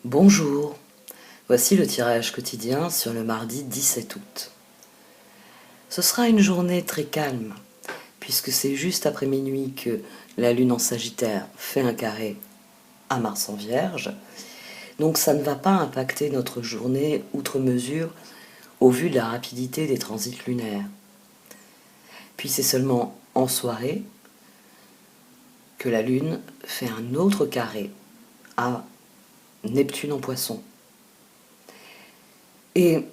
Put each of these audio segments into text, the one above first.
Bonjour, voici le tirage quotidien sur le mardi 17 août. Ce sera une journée très calme, puisque c'est juste après minuit que la Lune en Sagittaire fait un carré à Mars en Vierge, donc ça ne va pas impacter notre journée outre mesure au vu de la rapidité des transits lunaires. Puis c'est seulement en soirée que la Lune fait un autre carré à Neptune en Poisson. Et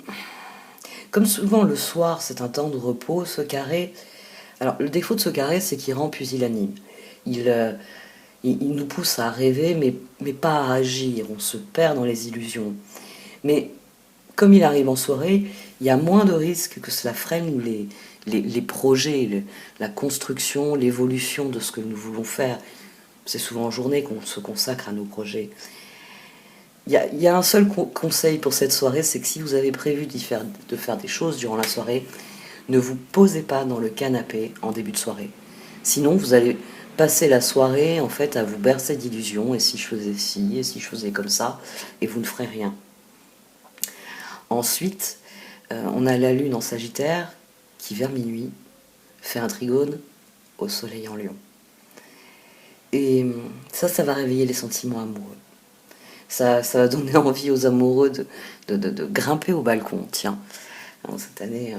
comme souvent le soir c'est un temps de repos, ce carré, alors le défaut de ce carré c'est qu'il rend pusillanime. Il nous pousse à rêver mais pas à agir, on se perd dans les illusions. Mais comme il arrive en soirée, il y a moins de risques que cela freine les projets, la construction, l'évolution de ce que nous voulons faire. C'est souvent en journée qu'on se consacre à nos projets. Il y a un seul conseil pour cette soirée, c'est que si vous avez prévu de faire des choses durant la soirée, ne vous posez pas dans le canapé en début de soirée. Sinon, vous allez passer la soirée en fait à vous bercer d'illusions, et si je faisais ci, et si je faisais comme ça, et vous ne ferez rien. Ensuite, on a la Lune en Sagittaire qui, vers minuit, fait un trigone au Soleil en Lion. Et ça va réveiller les sentiments amoureux. Ça va donner envie aux amoureux de grimper au balcon. Tiens, alors, cette année,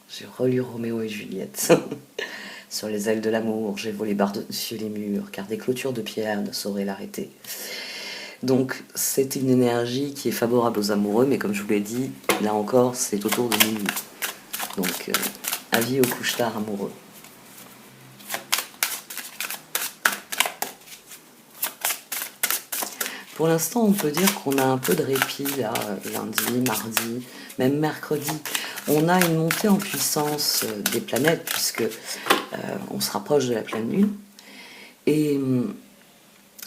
j'ai relu Roméo et Juliette. Sur les ailes de l'amour, j'ai volé par-dessus les murs, car des clôtures de pierre ne sauraient l'arrêter. Donc, c'est une énergie qui est favorable aux amoureux, mais comme je vous l'ai dit, là encore, c'est autour de minuit. Donc, avis aux couche-tard amoureux. Pour l'instant, on peut dire qu'on a un peu de répit, là, lundi, mardi, même mercredi. On a une montée en puissance des planètes, puisque on se rapproche de la pleine lune. Et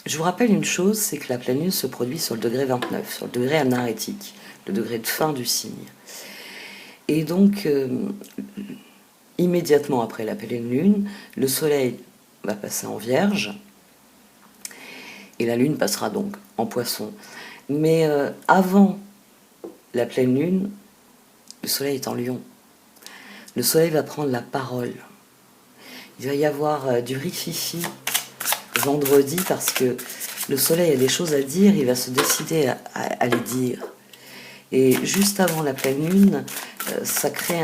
je vous rappelle une chose, c'est que la pleine lune se produit sur le degré 29, sur le degré anarétique, le degré de fin du signe. Et donc, immédiatement après la pleine lune, le soleil va passer en Vierge, et la lune passera donc en Poisson. Mais avant la pleine lune, le soleil est en Lion. Le soleil va prendre la parole. Il va y avoir du rififi vendredi parce que le soleil a des choses à dire, il va se décider à les dire. Et juste avant la pleine lune, ça crée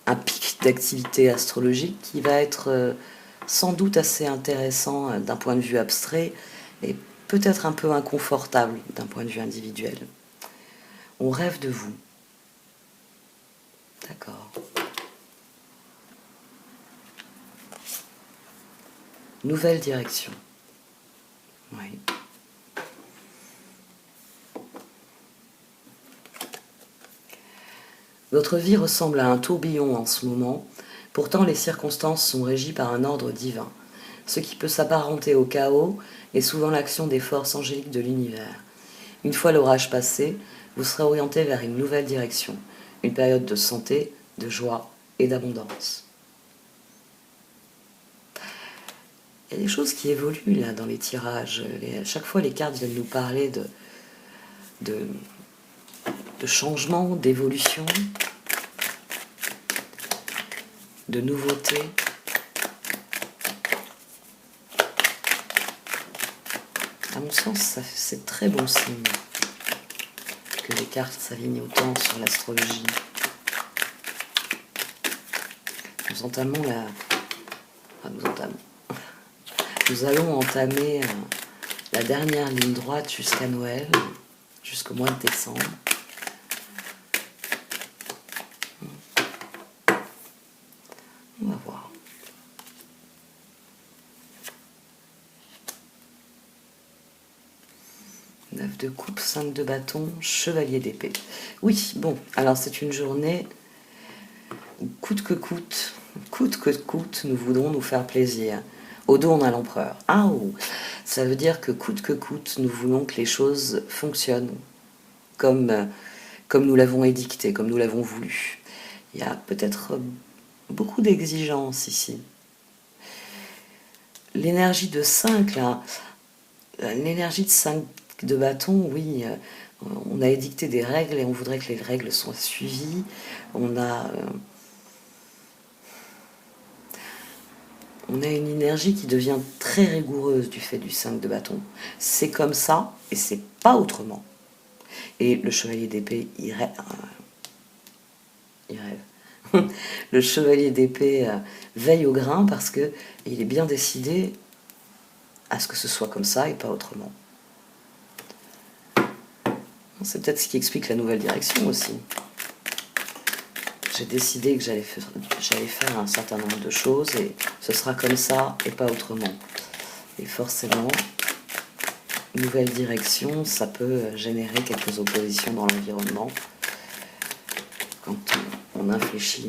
un pic d'activité astrologique qui va être sans doute assez intéressant d'un point de vue abstrait et peut-être un peu inconfortable d'un point de vue individuel. On rêve de vous. D'accord. Nouvelle direction. Oui. Votre vie ressemble à un tourbillon en ce moment, pourtant les circonstances sont régies par un ordre divin. Ce qui peut s'apparenter au chaos est souvent l'action des forces angéliques de l'univers. Une fois l'orage passé, vous serez orienté vers une nouvelle direction, une période de santé, de joie et d'abondance. Il y a des choses qui évoluent là dans les tirages. À chaque fois, les cartes viennent nous parler de changement, d'évolution, de nouveauté. À mon sens, c'est très bon signe que les cartes s'alignent autant sur l'astrologie. Nous allons entamer la dernière ligne droite jusqu'à Noël, jusqu'au mois de décembre. On va voir. Neuf de coupe, 5 de bâton, chevalier d'épée. Oui, bon, alors c'est une journée où coûte que coûte, nous voudrons nous faire plaisir. Au dos, on a l'empereur. Ah, oh, ça veut dire que coûte, nous voulons que les choses fonctionnent comme nous l'avons édicté, comme nous l'avons voulu. Il y a peut-être beaucoup d'exigences ici. L'énergie de 5, là, l'énergie de 5 de bâton, oui, on a édicté des règles et on voudrait que les règles soient suivies. On a une énergie qui devient très rigoureuse du fait du 5 de bâton. C'est comme ça et c'est pas autrement. Et le chevalier d'épée, il rêve. Le chevalier d'épée veille au grain parce que il est bien décidé à ce que ce soit comme ça et pas autrement. C'est peut-être ce qui explique la nouvelle direction aussi. J'ai décidé que j'allais faire un certain nombre de choses et ce sera comme ça et pas autrement. Et forcément, nouvelle direction, ça peut générer quelques oppositions dans l'environnement quand on infléchit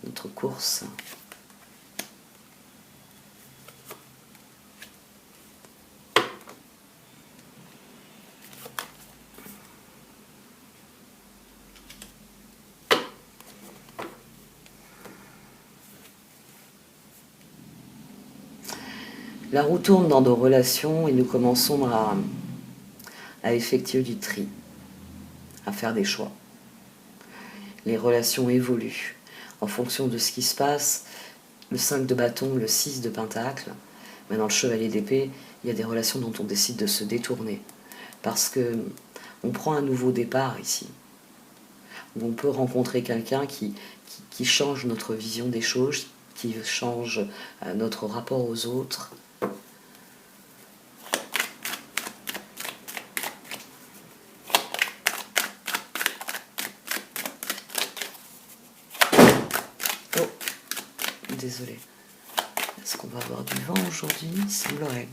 notre course. La roue tourne dans nos relations et nous commençons à effectuer du tri, à faire des choix. Les relations évoluent en fonction de ce qui se passe. Le 5 de bâton, le 6 de pentacle, mais dans le chevalier d'épée, il y a des relations dont on décide de se détourner. Parce que on prend un nouveau départ ici. Où on peut rencontrer quelqu'un qui change notre vision des choses, qui change notre rapport aux autres. Désolée. Est-ce qu'on va avoir du vent aujourd'hui? Il semblerait.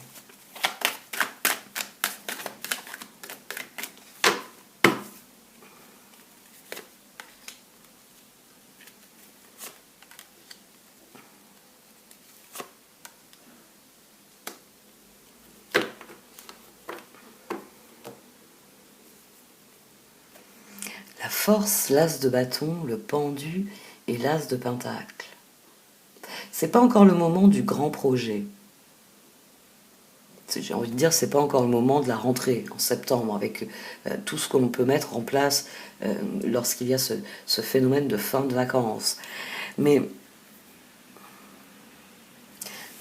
La force, l'as de bâton, le pendu et l'as de pentacle. C'est pas encore le moment du grand projet. J'ai envie de dire, c'est pas encore le moment de la rentrée en septembre, avec tout ce que l'on peut mettre en place lorsqu'il y a ce phénomène de fin de vacances. Mais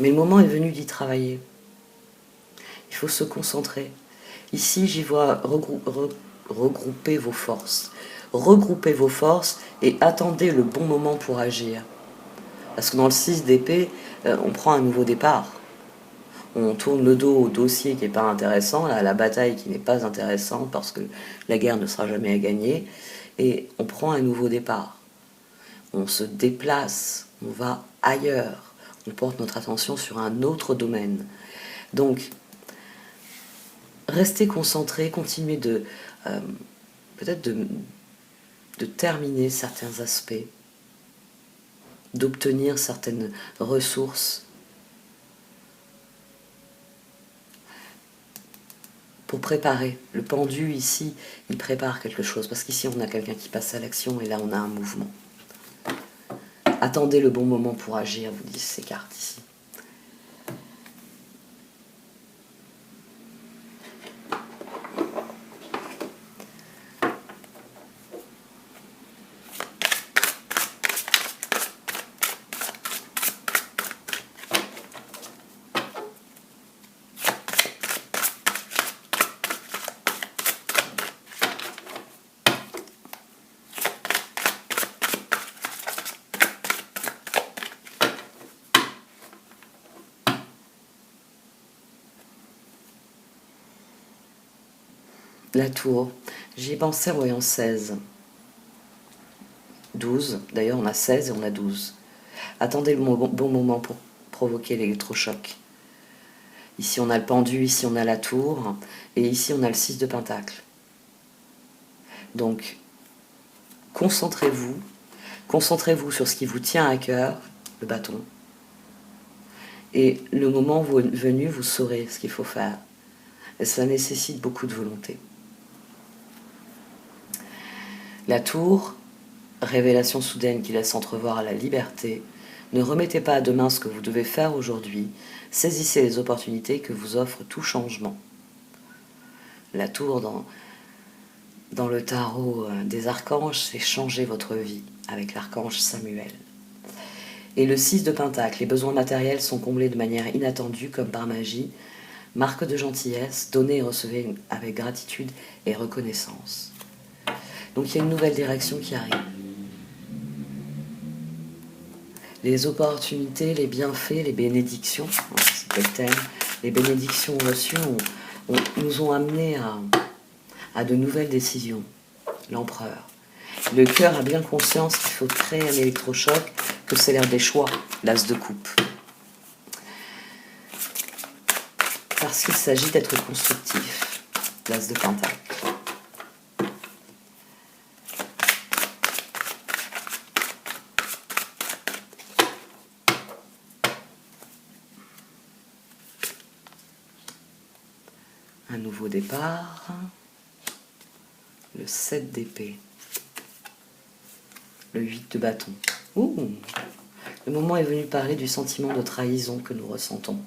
le moment est venu d'y travailler. Il faut se concentrer. Ici, j'y vois regrouper vos forces. Regroupez vos forces et attendez le bon moment pour agir. Parce que dans le 6 d'épée, on prend un nouveau départ. On tourne le dos au dossier qui n'est pas intéressant, à la bataille qui n'est pas intéressante parce que la guerre ne sera jamais à gagner, et on prend un nouveau départ. On se déplace, on va ailleurs, on porte notre attention sur un autre domaine. Donc, restez concentrés, continuez peut-être de terminer certains aspects, d'obtenir certaines ressources pour préparer. Le pendu ici, il prépare quelque chose, parce qu'ici on a quelqu'un qui passe à l'action et là on a un mouvement. Attendez le bon moment pour agir, vous disent ces cartes ici. La tour, j'y ai pensé en voyant 16. 12, d'ailleurs on a 16 et on a 12. Attendez le bon moment pour provoquer l'électrochoc. Ici on a le pendu, ici on a la tour, et ici on a le 6 de pentacle. Donc, concentrez-vous sur ce qui vous tient à cœur, le bâton, et le moment venu, vous saurez ce qu'il faut faire. Et ça nécessite beaucoup de volonté. La tour, révélation soudaine qui laisse entrevoir la liberté. Ne remettez pas à demain ce que vous devez faire aujourd'hui. Saisissez les opportunités que vous offre tout changement. La tour dans le tarot des archanges, c'est changer votre vie avec l'archange Samuel. Et le 6 de Pentacle, les besoins matériels sont comblés de manière inattendue comme par magie. Marque de gentillesse, donnez et recevez avec gratitude et reconnaissance. Donc il y a une nouvelle direction qui arrive. Les opportunités, les bienfaits, les bénédictions, c'était le thème, les bénédictions reçues nous ont amenés à de nouvelles décisions. L'empereur. Le cœur a bien conscience qu'il faut créer un électrochoc, que c'est l'ère des choix, l'as de coupe. Parce qu'il s'agit d'être constructif, l'as de pentacle. Un nouveau départ, le 7 d'épée, le 8 de bâton. Ouh, le moment est venu parler du sentiment de trahison que nous ressentons.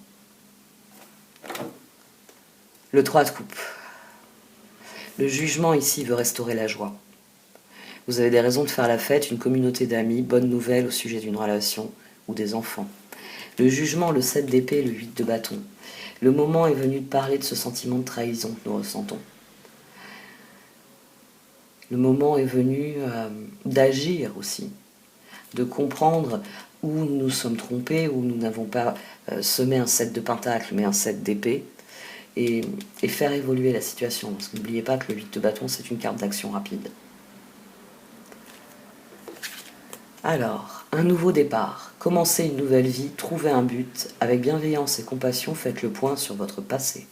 Le 3 de coupe. Le jugement ici veut restaurer la joie. Vous avez des raisons de faire la fête, une communauté d'amis, bonne nouvelle au sujet d'une relation ou des enfants. Le jugement, le 7 d'épée, le 8 de bâton. Le moment est venu de parler de ce sentiment de trahison que nous ressentons. Le moment est venu d'agir aussi, de comprendre où nous nous sommes trompés, où nous n'avons pas semé un 7 de pentacle, mais un 7 d'épée, et faire évoluer la situation. Parce que n'oubliez pas que le 8 de bâton, c'est une carte d'action rapide. Alors, un nouveau départ, commencez une nouvelle vie, trouvez un but, avec bienveillance et compassion, faites le point sur votre passé.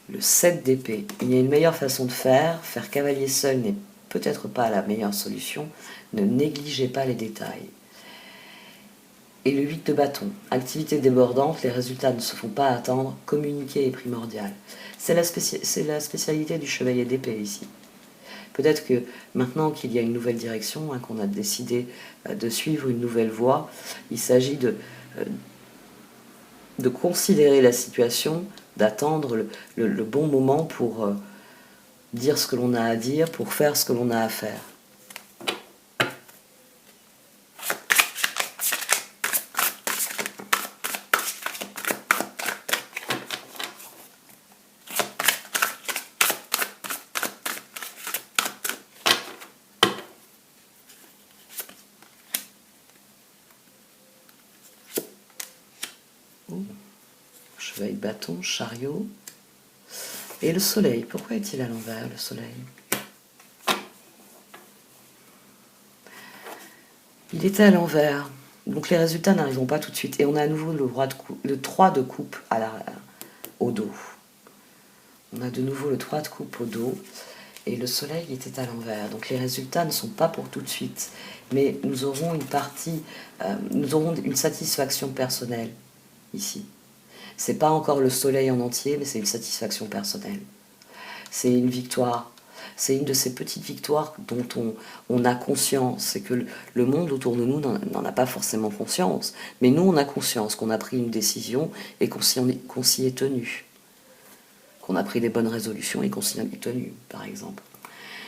Le 7 d'épée, il y a une meilleure façon de faire cavalier seul n'est peut-être pas la meilleure solution, ne négligez pas les détails. Et le 8 de bâton, activité débordante, les résultats ne se font pas attendre, communiquer est primordial. C'est la spécialité du chevalier d'épée ici. Peut-être que maintenant qu'il y a une nouvelle direction, qu'on a décidé de suivre une nouvelle voie, il s'agit de considérer la situation, d'attendre le bon moment pour dire ce que l'on a à dire, pour faire ce que l'on a à faire. Chevalier de bâton, chariot. Et le soleil, pourquoi est-il à l'envers, le soleil? Il était à l'envers, donc les résultats n'arriveront pas tout de suite. Et on a à nouveau le 3 de coupe au dos. On a de nouveau le 3 de coupe au dos, et le soleil était à l'envers. Donc les résultats ne sont pas pour tout de suite, mais nous aurons nous aurons une satisfaction personnelle ici. C'est pas encore le soleil en entier, mais c'est une satisfaction personnelle. C'est une victoire. C'est une de ces petites victoires dont on a conscience. C'est que le monde autour de nous n'en a pas forcément conscience. Mais nous, on a conscience qu'on a pris une décision et qu'on s'y est tenu. Qu'on a pris des bonnes résolutions et qu'on s'y est tenu, par exemple.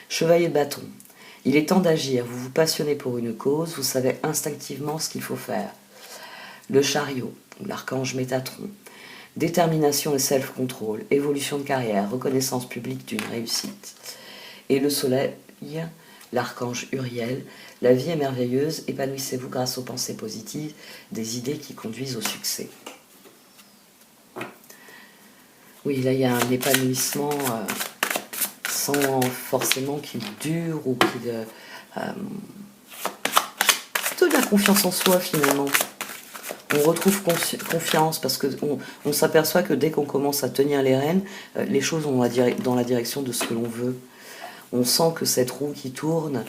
Chevalier de bâton. Il est temps d'agir. Vous vous passionnez pour une cause. Vous savez instinctivement ce qu'il faut faire. Le chariot, l'archange Métatron. Détermination et self-control, évolution de carrière, reconnaissance publique d'une réussite. Et le soleil, l'archange Uriel, la vie est merveilleuse, épanouissez-vous grâce aux pensées positives, des idées qui conduisent au succès. Oui, là il y a un épanouissement sans forcément qu'il dure ou qu'il... plutôt de la confiance en soi finalement. On retrouve confiance parce qu'on s'aperçoit que dès qu'on commence à tenir les rênes, les choses vont dans la direction de ce que l'on veut. On sent que cette roue qui tourne,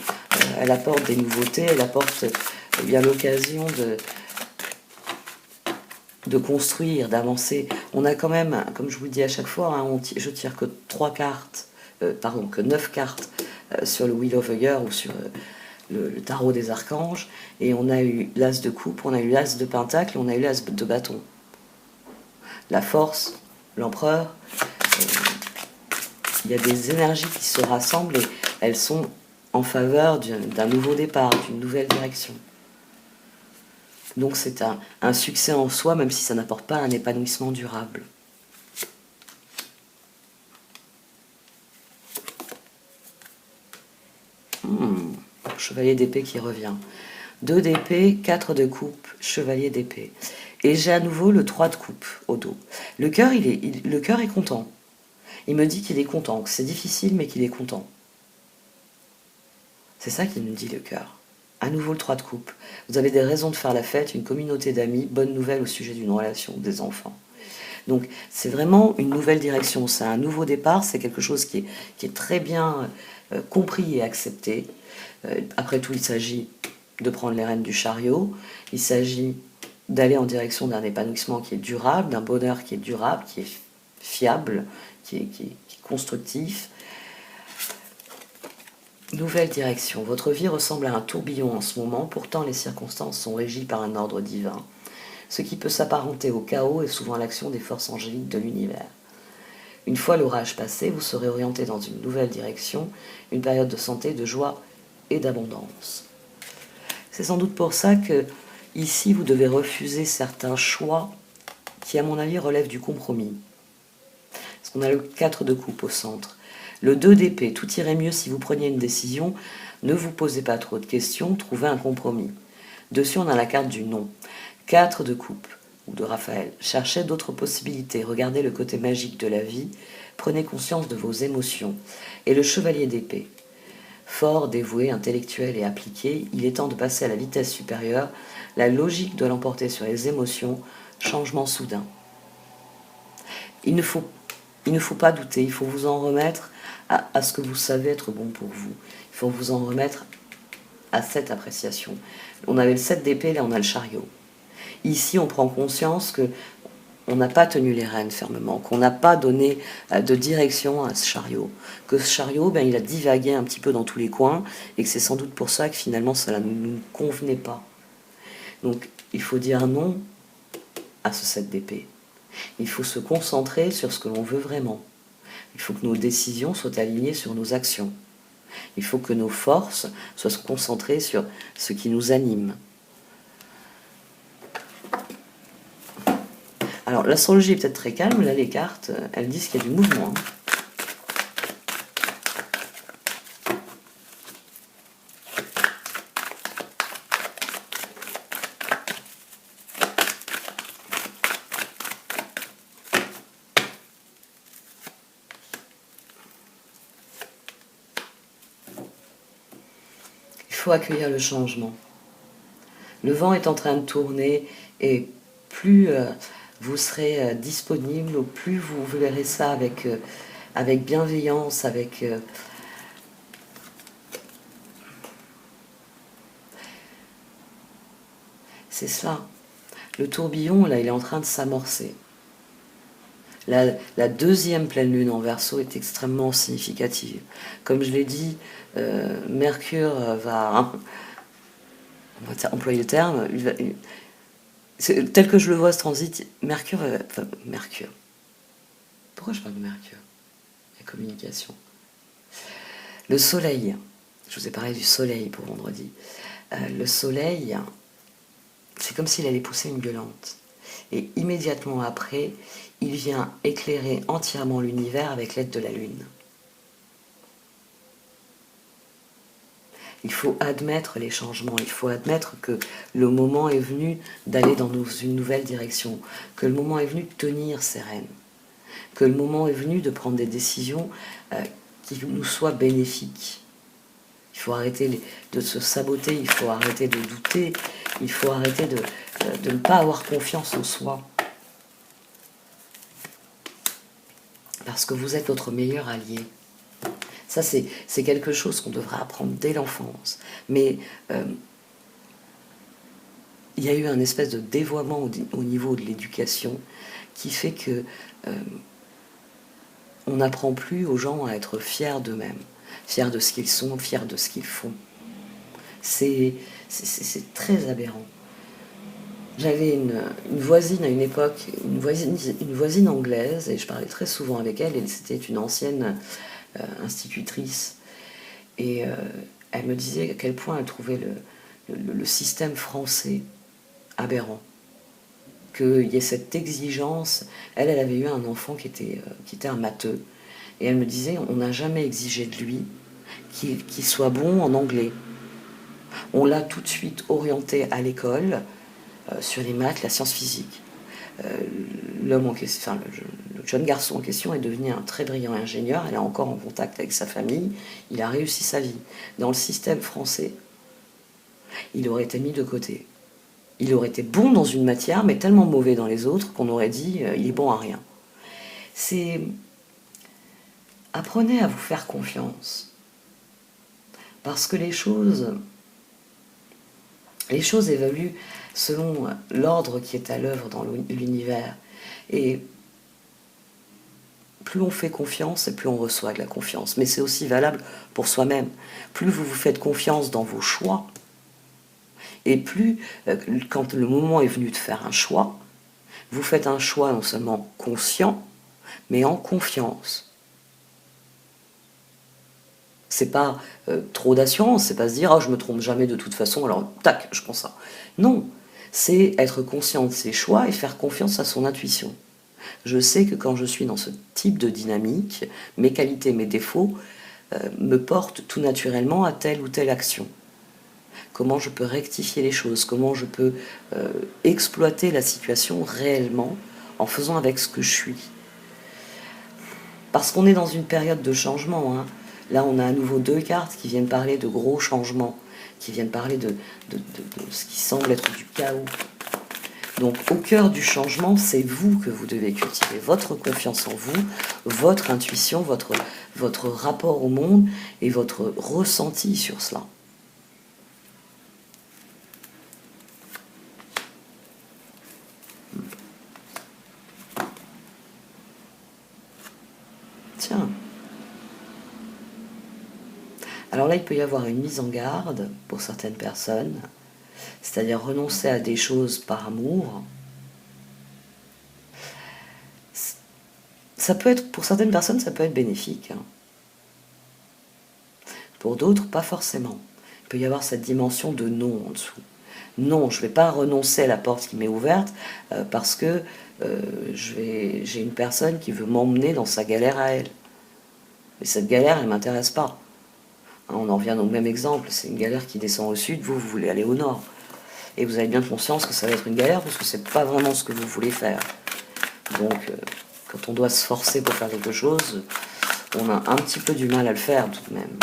elle apporte des nouveautés, elle apporte bien l'occasion de construire, d'avancer. On a quand même, comme je vous le dis à chaque fois, je tire que 9 cartes sur le Wheel of the Year ou sur... le tarot des archanges, et on a eu l'as de coupe, on a eu l'as de pentacle, et on a eu l'as de bâton. La force, l'empereur, il y a des énergies qui se rassemblent et elles sont en faveur d'un nouveau départ, d'une nouvelle direction. Donc c'est un succès en soi, même si ça n'apporte pas un épanouissement durable. Chevalier d'épée qui revient. 2 d'épée, 4 de coupe, chevalier d'épée. Et j'ai à nouveau le 3 de coupe au dos. Le cœur est content. Il me dit qu'il est content, que c'est difficile mais qu'il est content. C'est ça qu'il nous dit le cœur. À nouveau le 3 de coupe. Vous avez des raisons de faire la fête, une communauté d'amis, bonne nouvelle au sujet d'une relation, des enfants. Donc c'est vraiment une nouvelle direction, c'est un nouveau départ, c'est quelque chose qui est très bien compris et accepté. Après tout, il s'agit de prendre les rênes du chariot, il s'agit d'aller en direction d'un épanouissement qui est durable, d'un bonheur qui est durable, qui est fiable, qui est constructif. Nouvelle direction. Votre vie ressemble à un tourbillon en ce moment, pourtant les circonstances sont régies par un ordre divin. Ce qui peut s'apparenter au chaos est souvent l'action des forces angéliques de l'univers. Une fois l'orage passé, vous serez orienté dans une nouvelle direction, une période de santé, de joie et d'abondance. C'est sans doute pour ça que, ici, vous devez refuser certains choix qui, à mon avis, relèvent du compromis. Parce qu'on a le 4 de coupe au centre. Le 2 d'épée, tout irait mieux si vous preniez une décision, ne vous posez pas trop de questions, trouvez un compromis. Dessus, on a la carte du non. 4 de coupe, ou de Raphaël. Cherchez d'autres possibilités, regardez le côté magique de la vie, prenez conscience de vos émotions. Et le chevalier d'épée. Fort, dévoué, intellectuel et appliqué, il est temps de passer à la vitesse supérieure, la logique doit l'emporter sur les émotions, changement soudain. Il ne faut pas douter, il faut vous en remettre à ce que vous savez être bon pour vous. Il faut vous en remettre à cette appréciation. On avait le 7 d'épée, là on a le chariot. Ici, on prend conscience que on n'a pas tenu les rênes fermement, qu'on n'a pas donné de direction à ce chariot. Que ce chariot, il a divagué un petit peu dans tous les coins, et que c'est sans doute pour ça que finalement ça ne nous convenait pas. Donc, il faut dire non à ce 7 d'épée. Il faut se concentrer sur ce que l'on veut vraiment. Il faut que nos décisions soient alignées sur nos actions. Il faut que nos forces soient concentrées sur ce qui nous anime. Alors, l'astrologie est peut-être très calme, là les cartes, elles disent qu'il y a du mouvement. Il faut accueillir le changement. Le vent est en train de tourner et plus vous serez disponible, plus vous verrez ça avec bienveillance, c'est cela. Le tourbillon, là, il est en train de s'amorcer. La deuxième pleine lune en Verseau est extrêmement significative. Comme je l'ai dit, Mercure va, on va employer le terme, tel que je le vois ce transit, Mercure. Pourquoi je parle de Mercure? La communication. Le soleil, je vous ai parlé du soleil pour vendredi. Le soleil, c'est comme s'il allait pousser une gueulante. Et immédiatement après, il vient éclairer entièrement l'univers avec l'aide de la lune. Il faut admettre les changements, il faut admettre que le moment est venu d'aller dans une nouvelle direction, que le moment est venu de tenir ses rênes, que le moment est venu de prendre des décisions qui nous soient bénéfiques. Il faut arrêter de se saboter, il faut arrêter de douter, il faut arrêter de ne pas avoir confiance en soi. Parce que vous êtes votre meilleur allié. Ça, c'est quelque chose qu'on devrait apprendre dès l'enfance. Mais il y a eu un espèce de dévoiement au niveau de l'éducation qui fait que on n'apprend plus aux gens à être fiers d'eux-mêmes, fiers de ce qu'ils sont, fiers de ce qu'ils font. C'est très aberrant. J'avais une voisine à une époque, une voisine anglaise, et je parlais très souvent avec elle, et c'était une ancienne institutrice. Et elle me disait à quel point elle trouvait le système français aberrant. Qu'il y ait cette exigence. Elle avait eu un enfant qui était un matheux. Et elle me disait, on n'a jamais exigé de lui qu'il soit bon en anglais. On l'a tout de suite orienté à l'école sur les maths, la science physique. Euh, L'homme en question, enfin, le jeune garçon en question est devenu un très brillant ingénieur. Elle est encore en contact avec sa famille. Il a réussi sa vie. Dans le système français, il aurait été mis de côté. Il aurait été bon dans une matière, mais tellement mauvais dans les autres qu'on aurait dit il est bon à rien. C'est apprenez à vous faire confiance, parce que les choses évoluent selon l'ordre qui est à l'œuvre dans l'univers. Et plus on fait confiance et plus on reçoit de la confiance. Mais c'est aussi valable pour soi-même. Plus vous vous faites confiance dans vos choix, et plus, quand le moment est venu de faire un choix, vous faites un choix non seulement conscient, mais en confiance. C'est pas trop d'assurance, c'est pas se dire « oh, je me trompe jamais de toute façon, alors tac, je prends ça ». Non, c'est être conscient de ses choix et faire confiance à son intuition. Je sais que quand je suis dans ce type de dynamique, mes qualités, mes défauts me portent tout naturellement à telle ou telle action. Comment je peux rectifier les choses, comment je peux exploiter la situation réellement en faisant avec ce que je suis. Parce qu'on est dans une période de changement, hein. Là, on a à nouveau 2 cartes qui viennent parler de gros changements, qui viennent parler de ce qui semble être du chaos. Donc, au cœur du changement, c'est vous que vous devez cultiver, votre confiance en vous, votre intuition, votre rapport au monde et votre ressenti sur cela. Tiens. Alors là, il peut y avoir une mise en garde pour certaines personnes, c'est-à-dire renoncer à des choses par amour. Ça peut être, pour certaines personnes, ça peut être bénéfique. Pour d'autres, pas forcément. Il peut y avoir cette dimension de non en dessous. Non, je ne vais pas renoncer à la porte qui m'est ouverte parce que j'ai une personne qui veut m'emmener dans sa galère à elle. Mais cette galère, elle ne m'intéresse pas. Hein, on en revient au même exemple, c'est une galère qui descend au sud, vous voulez aller au nord. Et vous avez bien conscience que ça va être une galère parce que c'est pas vraiment ce que vous voulez faire. Donc, quand on doit se forcer pour faire quelque chose, on a un petit peu du mal à le faire tout de même.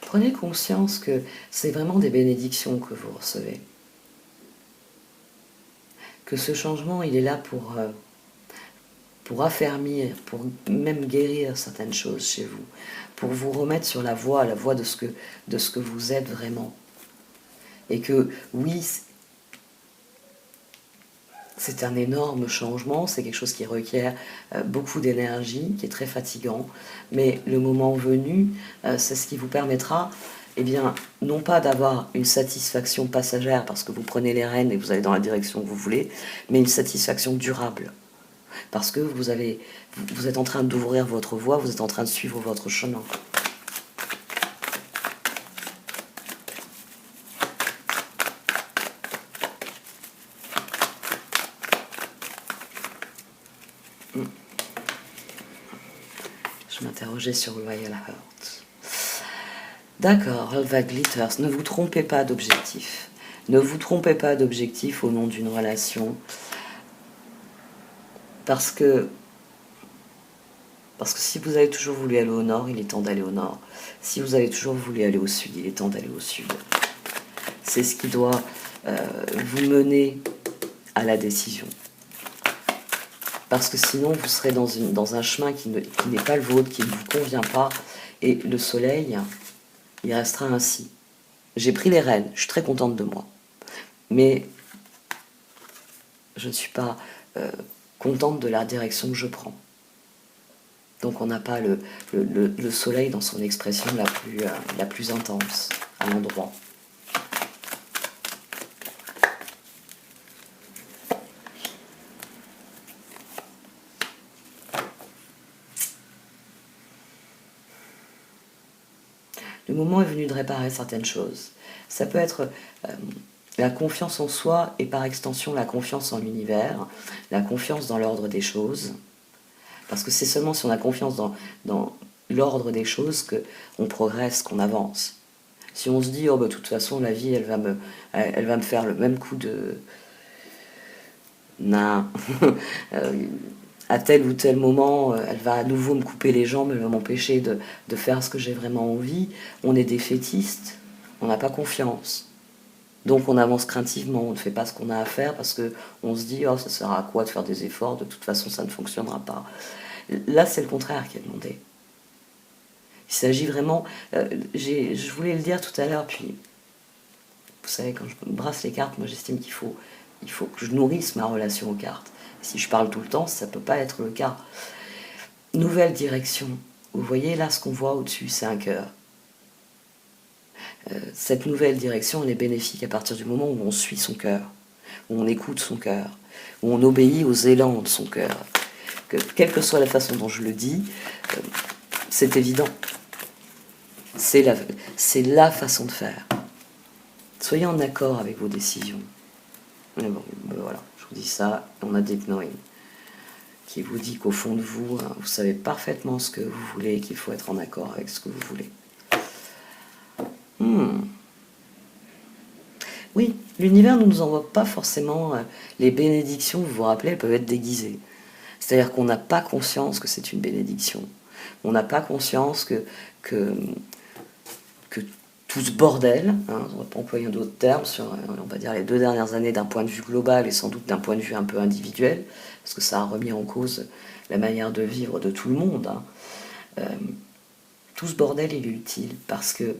Prenez conscience que c'est vraiment des bénédictions que vous recevez. Que ce changement, il est là pour affermir, pour même guérir certaines choses chez vous, pour vous remettre sur la voie de ce que vous êtes vraiment. Et que oui, c'est un énorme changement, c'est quelque chose qui requiert beaucoup d'énergie, qui est très fatigant, mais le moment venu, c'est ce qui vous permettra, eh bien, non pas d'avoir une satisfaction passagère parce que vous prenez les rênes et vous allez dans la direction que vous voulez, mais une satisfaction durable. Parce que vous êtes en train d'ouvrir votre voie, vous êtes en train de suivre votre chemin. Je m'interrogeais sur Royal Heart. D'accord, Alva Glitters, ne vous trompez pas d'objectif. Ne vous trompez pas d'objectif au nom d'une relation. Parce que si vous avez toujours voulu aller au nord, il est temps d'aller au nord. Si vous avez toujours voulu aller au sud, il est temps d'aller au sud. C'est ce qui doit vous mener à la décision. Parce que sinon, vous serez dans un chemin qui n'est pas le vôtre, qui ne vous convient pas. Et le soleil, il restera ainsi. J'ai pris les rênes, je suis très contente de moi. Mais je ne suis pas contente de la direction que je prends. Donc on n'a pas le soleil dans son expression la plus intense à l'endroit. Le moment est venu de réparer certaines choses. Ça peut être la confiance en soi et par extension la confiance en l'univers, la confiance dans l'ordre des choses. Parce que c'est seulement si on a confiance dans l'ordre des choses qu'on progresse, qu'on avance. Si on se dit, oh bah, de toute façon la vie elle va me faire le même coup de... Non. À tel ou tel moment, elle va à nouveau me couper les jambes, elle va m'empêcher de faire ce que j'ai vraiment envie. On est défaitiste, on n'a pas confiance. Donc on avance craintivement, on ne fait pas ce qu'on a à faire parce qu'on se dit « Oh, ça sert à quoi de faire des efforts, de toute façon ça ne fonctionnera pas ». Là, c'est le contraire qui est demandé. Il s'agit vraiment... je voulais le dire tout à l'heure, puis... Vous savez, quand je brasse les cartes, moi j'estime qu'il faut que je nourrisse ma relation aux cartes. Si je parle tout le temps, ça ne peut pas être le cas. Nouvelle direction. Vous voyez, là, ce qu'on voit au-dessus, c'est un cœur. Cette nouvelle direction, elle est bénéfique à partir du moment où on suit son cœur, où on écoute son cœur, où on obéit aux élans de son cœur. Quelle que soit la façon dont je le dis, c'est évident. C'est la façon de faire. Soyez en accord avec vos décisions. Mais bon, ben voilà, je vous dis ça, on a Deep Knowing qui vous dit qu'au fond de vous, hein, vous savez parfaitement ce que vous voulez et qu'il faut être en accord avec ce que vous voulez. Oui, l'univers ne nous envoie pas forcément les bénédictions, vous vous rappelez, elles peuvent être déguisées. C'est-à-dire qu'on n'a pas conscience que c'est une bénédiction. On n'a pas conscience que tout ce bordel, hein, on va pas employer d'autres termes, sur, on va dire, les 2 dernières années d'un point de vue global et sans doute d'un point de vue un peu individuel, parce que ça a remis en cause la manière de vivre de tout le monde. Hein. Tout ce bordel, il est utile parce que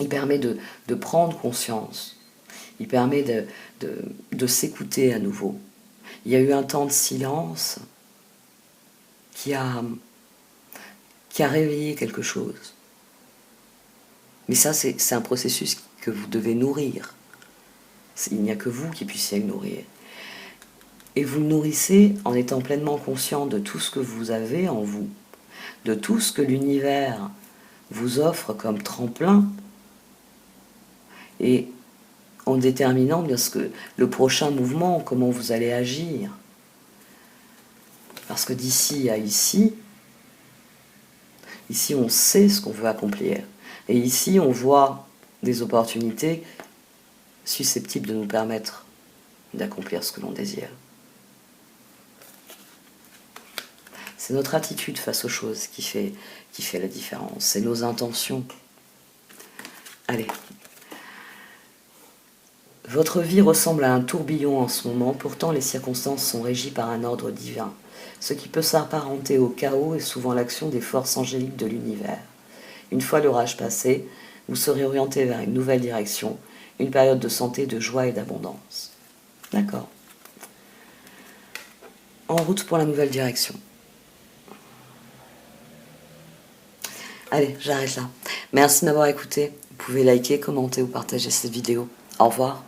il permet de prendre conscience, il permet de s'écouter à nouveau. Il y a eu un temps de silence qui a réveillé quelque chose. Mais ça, c'est un processus que vous devez nourrir. Il n'y a que vous qui puissiez le nourrir. Et vous le nourrissez en étant pleinement conscient de tout ce que vous avez en vous, de tout ce que l'univers vous offre comme tremplin, et en déterminant bien ce que le prochain mouvement, comment vous allez agir. Parce que d'ici à ici on sait ce qu'on veut accomplir. Et ici, on voit des opportunités susceptibles de nous permettre d'accomplir ce que l'on désire. C'est notre attitude face aux choses qui fait la différence. C'est nos intentions. Allez. Votre vie ressemble à un tourbillon en ce moment, pourtant les circonstances sont régies par un ordre divin. Ce qui peut s'apparenter au chaos est souvent l'action des forces angéliques de l'univers. Une fois l'orage passé, vous serez orienté vers une nouvelle direction, une période de santé, de joie et d'abondance. D'accord. En route pour la nouvelle direction. Allez, j'arrête là. Merci de m'avoir écouté. Vous pouvez liker, commenter ou partager cette vidéo. Au revoir.